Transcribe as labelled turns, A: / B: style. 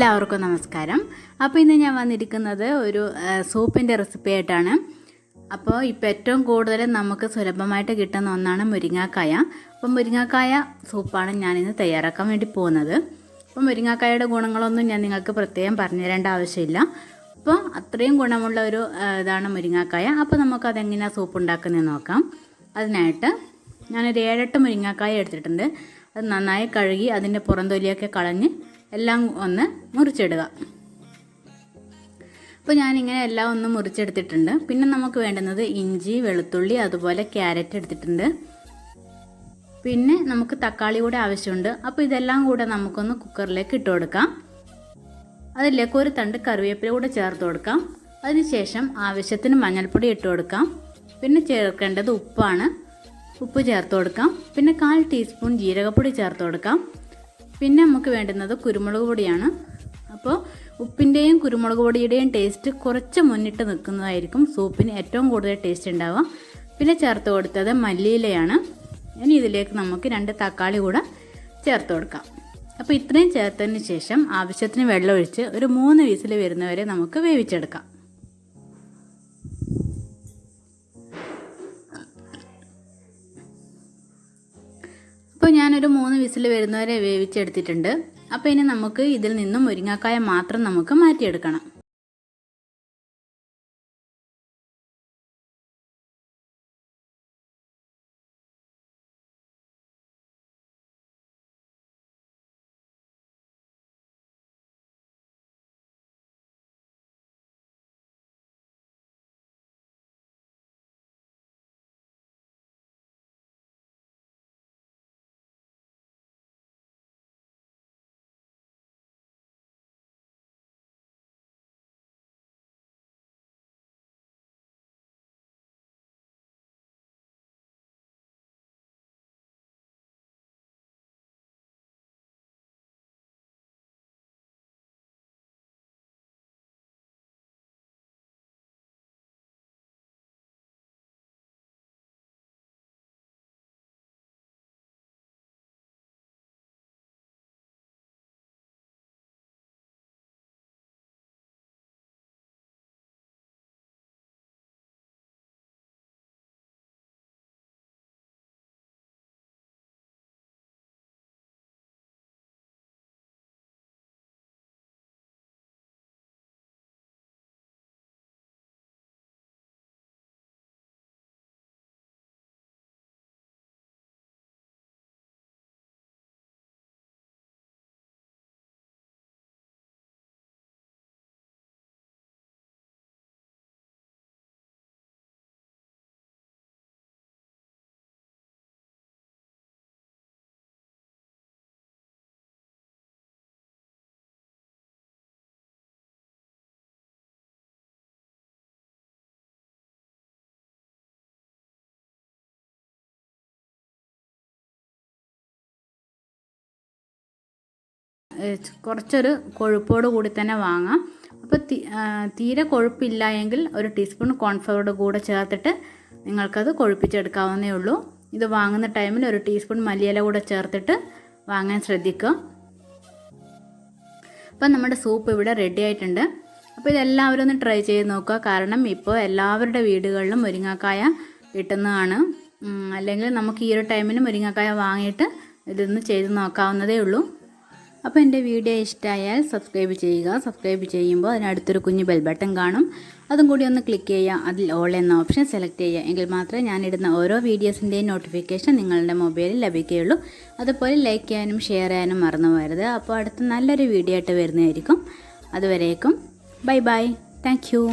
A: എല്ലാവർക്കും നമസ്കാരം. അപ്പോൾ ഇന്ന് ഞാൻ വന്നിരിക്കുന്നത് ഒരു സൂപ്പിൻ്റെ റെസിപ്പി ആയിട്ടാണ്. അപ്പോൾ ഇപ്പോൾ ഏറ്റവും കൂടുതൽ നമുക്ക് സുലഭമായിട്ട് കിട്ടുന്ന ഒന്നാണ് മുരിങ്ങാക്കായ. അപ്പോൾ മുരിങ്ങാക്കായ സൂപ്പാണ് ഞാനിന്ന് തയ്യാറാക്കാൻ വേണ്ടി പോകുന്നത്. അപ്പോൾ മുരിങ്ങാക്കായയുടെ ഗുണങ്ങളൊന്നും ഞാൻ നിങ്ങൾക്ക് പ്രത്യേകം പറഞ്ഞു തരേണ്ട ആവശ്യമില്ല. അപ്പോൾ അത്രയും ഗുണമുള്ള ഒരു ഇതാണ് മുരിങ്ങാക്കായ. അപ്പോൾ നമുക്കതെങ്ങനെയാണ് സൂപ്പ് ഉണ്ടാക്കുന്നതെന്ന് നോക്കാം. അതിനായിട്ട് ഞാനൊരു 7-8 മുരിങ്ങാക്കായ എടുത്തിട്ടുണ്ട്. അത് നന്നായി കഴുകി അതിൻ്റെ പുറംതൊലിയൊക്കെ കളഞ്ഞ് എല്ലാം ഒന്ന് മുറിച്ചിടുക. അപ്പോൾ ഞാനിങ്ങനെ എല്ലാം ഒന്ന് മുറിച്ചെടുത്തിട്ടുണ്ട്. പിന്നെ നമുക്ക് വേണ്ടുന്നത് ഇഞ്ചി, വെളുത്തുള്ളി, അതുപോലെ ക്യാരറ്റ് എടുത്തിട്ടുണ്ട്. പിന്നെ നമുക്ക് തക്കാളി കൂടെ ആവശ്യമുണ്ട്. അപ്പോൾ ഇതെല്ലാം കൂടെ നമുക്കൊന്ന് കുക്കറിലേക്ക് ഇട്ട് കൊടുക്കാം. അതിലേക്ക് ഒരു തണ്ട് കറിവേപ്പില കൂടെ ചേർത്ത് കൊടുക്കാം. അതിനുശേഷം ആവശ്യത്തിന് മഞ്ഞൾപ്പൊടി ഇട്ട് കൊടുക്കാം. പിന്നെ ചേർക്കേണ്ടത് ഉപ്പാണ്. ഉപ്പ് ചേർത്ത് കൊടുക്കാം. പിന്നെ 1/4 ടീസ്പൂൺ ജീരകപ്പൊടി ചേർത്ത് കൊടുക്കാം. പിന്നെ നമുക്ക് വേണ്ടുന്നത് കുരുമുളക് പൊടിയാണ്. അപ്പോൾ ഉപ്പിൻ്റെയും കുരുമുളക് പൊടിയുടെയും ടേസ്റ്റ് കുറച്ച് മുന്നിട്ട് നിൽക്കുന്നതായിരിക്കും സൂപ്പിന് ഏറ്റവും കൂടുതൽ ടേസ്റ്റ് ഉണ്ടാവുക. പിന്നെ ചേർത്ത് കൊടുത്തത് മല്ലിയിലയാണ്. ഇനി ഇതിലേക്ക് നമുക്ക് 2 തക്കാളി കൂടെ ചേർത്ത് കൊടുക്കാം. അപ്പോൾ ഇത്രയും ചേർത്തതിന് ശേഷം ആവശ്യത്തിന് വെള്ളം ഒഴിച്ച് ഒരു 3 വിസിൽ വരുന്നവരെ നമുക്ക് വേവിച്ചെടുക്കാം. അപ്പോൾ ഞാനൊരു 3 വിസിൽ വരുന്നവരെ വേവിച്ചെടുത്തിട്ടുണ്ട്. അപ്പോൾ ഇനി നമുക്ക് ഇതിൽ നിന്നും മുരിങ്ങാക്കായ മാത്രം നമുക്ക് മാറ്റിയെടുക്കണം. കുറച്ചൊരു കൊഴുപ്പോട് കൂടി തന്നെ വാങ്ങാം. അപ്പോൾ തീരെ കൊഴുപ്പില്ല എങ്കിൽ ഒരു ടീസ്പൂൺ കോൺഫ്ലവറുടെ കൂടെ ചേർത്തിട്ട് നിങ്ങൾക്കത് കൊഴുപ്പിച്ചെടുക്കാവുന്നേ ഉള്ളൂ. ഇത് വാങ്ങുന്ന ടൈമിൽ ഒരു ടീസ്പൂൺ മല്ലിയില കൂടെ ചേർത്തിട്ട് വാങ്ങാൻ ശ്രദ്ധിക്കുക. അപ്പം നമ്മുടെ സൂപ്പ് ഇവിടെ റെഡി ആയിട്ടുണ്ട്. അപ്പോൾ ഇതെല്ലാവരും ഒന്ന് ട്രൈ ചെയ്ത് നോക്കുക. കാരണം ഇപ്പോൾ എല്ലാവരുടെ വീടുകളിലും മുരിങ്ങാക്കായ കിട്ടുന്നതാണ്. അല്ലെങ്കിൽ നമുക്ക് ഈ ഒരു ടൈമിന് മുരിങ്ങാക്കായ വാങ്ങിയിട്ട് ഇതൊന്ന് ചെയ്ത് നോക്കാവുന്നതേ ഉള്ളൂ. അപ്പോൾ എൻ്റെ വീഡിയോ ഇഷ്ടമായാൽ സബ്സ്ക്രൈബ് ചെയ്യുക. സബ്സ്ക്രൈബ് ചെയ്യുമ്പോൾ അതിനടുത്തൊരു കുഞ്ഞ് ബെൽ ബട്ടൺ കാണും. അതും കൂടി ഒന്ന് ക്ലിക്ക് ചെയ്യുക. അതിൽ ഓൾ എന്ന ഓപ്ഷൻ സെലക്ട് ചെയ്യുക. എങ്കിൽ മാത്രമേ ഞാനിടുന്ന ഓരോ വീഡിയോസിൻ്റെയും നോട്ടിഫിക്കേഷൻ നിങ്ങളുടെ മൊബൈലിൽ ലഭിക്കുകയുള്ളൂ. അതുപോലെ ലൈക്ക് ചെയ്യാനും ഷെയർ ചെയ്യാനും മറന്നു പോകരുത്. അപ്പോൾ അടുത്ത നല്ലൊരു വീഡിയോ ആയിട്ട് വരുന്നതായിരിക്കും. അതുവരേക്കും ബൈ ബൈ. Thank you.